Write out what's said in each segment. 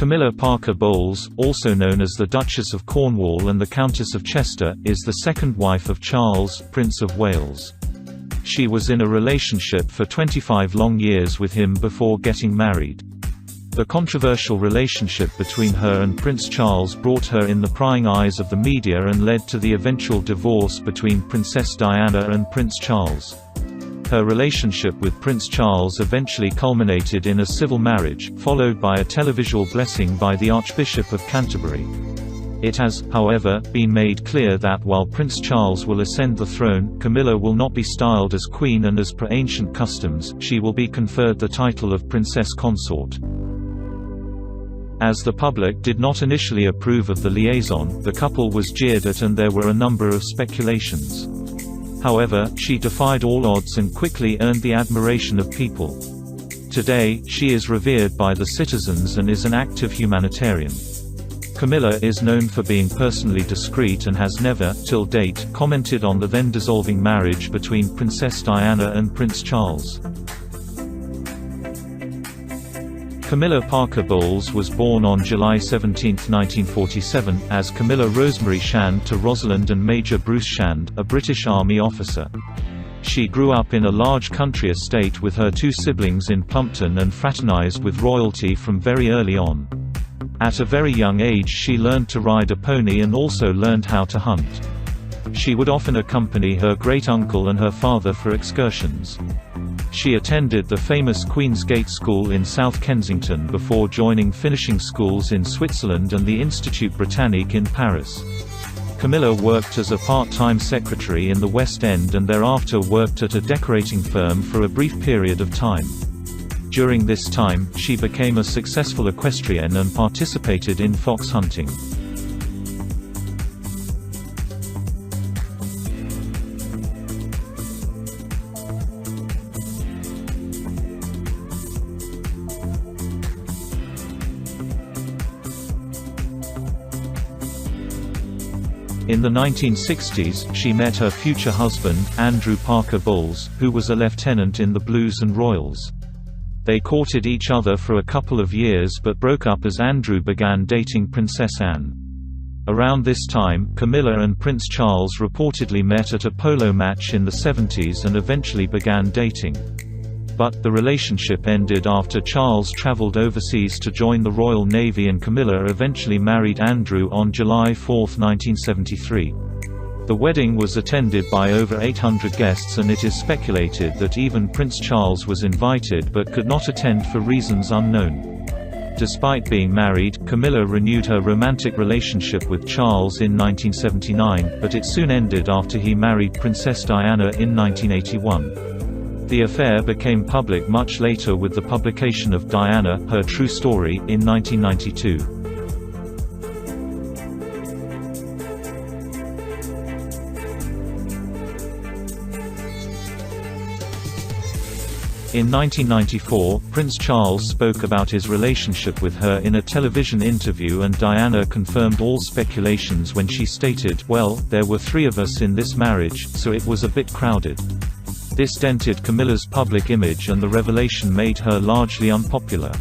Camilla Parker Bowles, also known as the Duchess of Cornwall and the Countess of Chester, is the second wife of Charles, Prince of Wales. She was in a relationship for 25 long years with him before getting married. The controversial relationship between her and Prince Charles brought her in the prying eyes of the media and led to the eventual divorce between Princess Diana and Prince Charles. Her relationship with Prince Charles eventually culminated in a civil marriage, followed by a televisual blessing by the Archbishop of Canterbury. It has, however, been made clear that while Prince Charles will ascend the throne, Camilla will not be styled as Queen, and as per ancient customs, she will be conferred the title of Princess Consort. As the public did not initially approve of the liaison, the couple was jeered at and there were a number of speculations. However, she defied all odds and quickly earned the admiration of people. Today, she is revered by the citizens and is an active humanitarian. Camilla is known for being personally discreet and has never, till date, commented on the then-dissolving marriage between Princess Diana and Prince Charles. Camilla Parker Bowles was born on July 17, 1947, as Camilla Rosemary Shand to Rosalind and Major Bruce Shand, a British Army officer. She grew up in a large country estate with her two siblings in Plumpton and fraternized with royalty from very early on. At a very young age she learned to ride a pony and also learned how to hunt. She would often accompany her great-uncle and her father for excursions. She attended the famous Queen's Gate School in South Kensington before joining finishing schools in Switzerland and the Institut Britannique in Paris. Camilla worked as a part-time secretary in the West End and thereafter worked at a decorating firm for a brief period of time. During this time, she became a successful equestrian and participated in fox hunting. In the 1960s, she met her future husband, Andrew Parker Bowles, who was a lieutenant in the Blues and Royals. They courted each other for a couple of years but broke up as Andrew began dating Princess Anne. Around this time, Camilla and Prince Charles reportedly met at a polo match in the 70s and eventually began dating. But the relationship ended after Charles traveled overseas to join the Royal Navy and Camilla eventually married Andrew on July 4, 1973. The wedding was attended by over 800 guests and it is speculated that even Prince Charles was invited but could not attend for reasons unknown. Despite being married, Camilla renewed her romantic relationship with Charles in 1979, but it soon ended after he married Princess Diana in 1981. The affair became public much later with the publication of Diana, Her True Story, in 1992. In 1994, Prince Charles spoke about his relationship with her in a television interview and Diana confirmed all speculations when she stated, "Well, there were three of us in this marriage, so it was a bit crowded." This dented Camilla's public image and the revelation made her largely unpopular.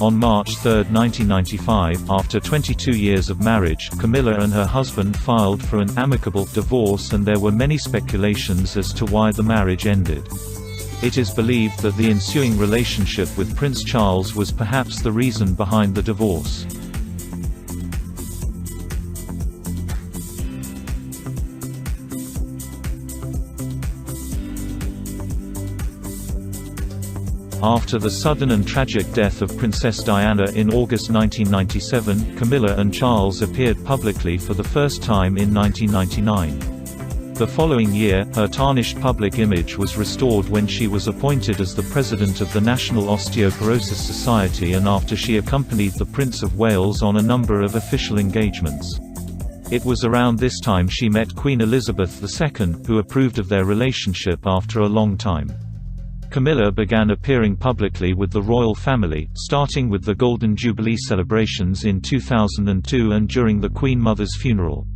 On March 3, 1995, after 22 years of marriage, Camilla and her husband filed for an amicable divorce and there were many speculations as to why the marriage ended. It is believed that the ensuing relationship with Prince Charles was perhaps the reason behind the divorce. After the sudden and tragic death of Princess Diana in August 1997, Camilla and Charles appeared publicly for the first time in 1999. The following year, her tarnished public image was restored when she was appointed as the president of the National Osteoporosis Society and after she accompanied the Prince of Wales on a number of official engagements. It was around this time she met Queen Elizabeth II, who approved of their relationship after a long time. Camilla began appearing publicly with the royal family, starting with the Golden Jubilee celebrations in 2002 and during the Queen Mother's funeral.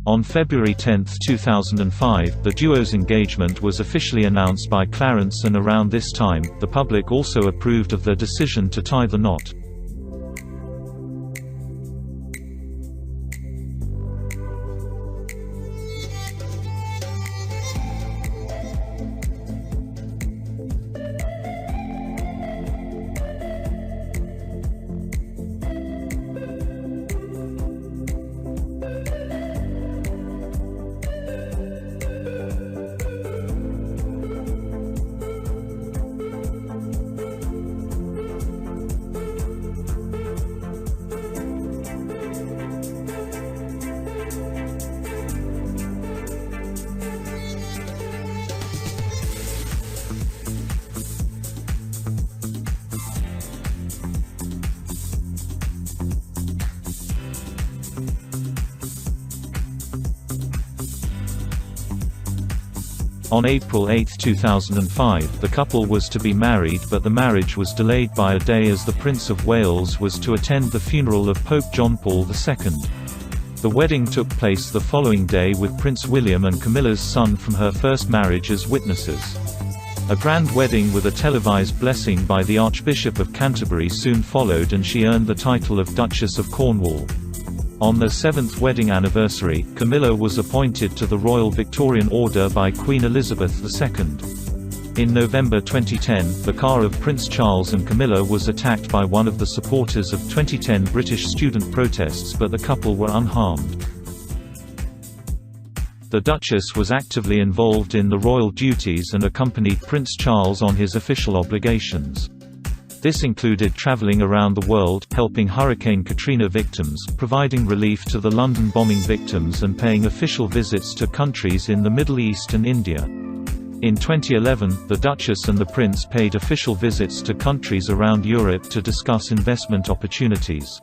On February 10, 2005, the duo's engagement was officially announced by Clarence and around this time, the public also approved of their decision to tie the knot. On April 8, 2005, the couple was to be married, but the marriage was delayed by a day as the Prince of Wales was to attend the funeral of Pope John Paul II. The wedding took place the following day with Prince William and Camilla's son from her first marriage as witnesses. A grand wedding with a televised blessing by the Archbishop of Canterbury soon followed, and she earned the title of Duchess of Cornwall. On their 7th wedding anniversary, Camilla was appointed to the Royal Victorian Order by Queen Elizabeth II. In November 2010, the car of Prince Charles and Camilla was attacked by one of the supporters of 2010 British student protests, but the couple were unharmed. The Duchess was actively involved in the royal duties and accompanied Prince Charles on his official obligations. This included traveling around the world, helping Hurricane Katrina victims, providing relief to the London bombing victims, and paying official visits to countries in the Middle East and India. In 2011, the Duchess and the Prince paid official visits to countries around Europe to discuss investment opportunities.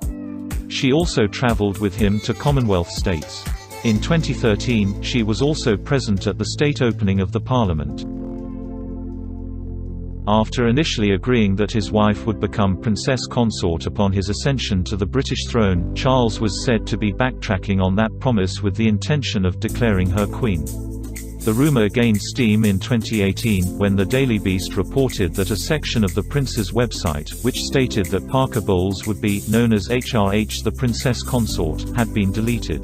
She also traveled with him to Commonwealth states. In 2013, she was also present at the state opening of the Parliament. After initially agreeing that his wife would become Princess Consort upon his ascension to the British throne, Charles was said to be backtracking on that promise with the intention of declaring her queen. The rumor gained steam in 2018, when the Daily Beast reported that a section of the prince's website, which stated that Parker Bowles would be known as HRH the Princess Consort, had been deleted.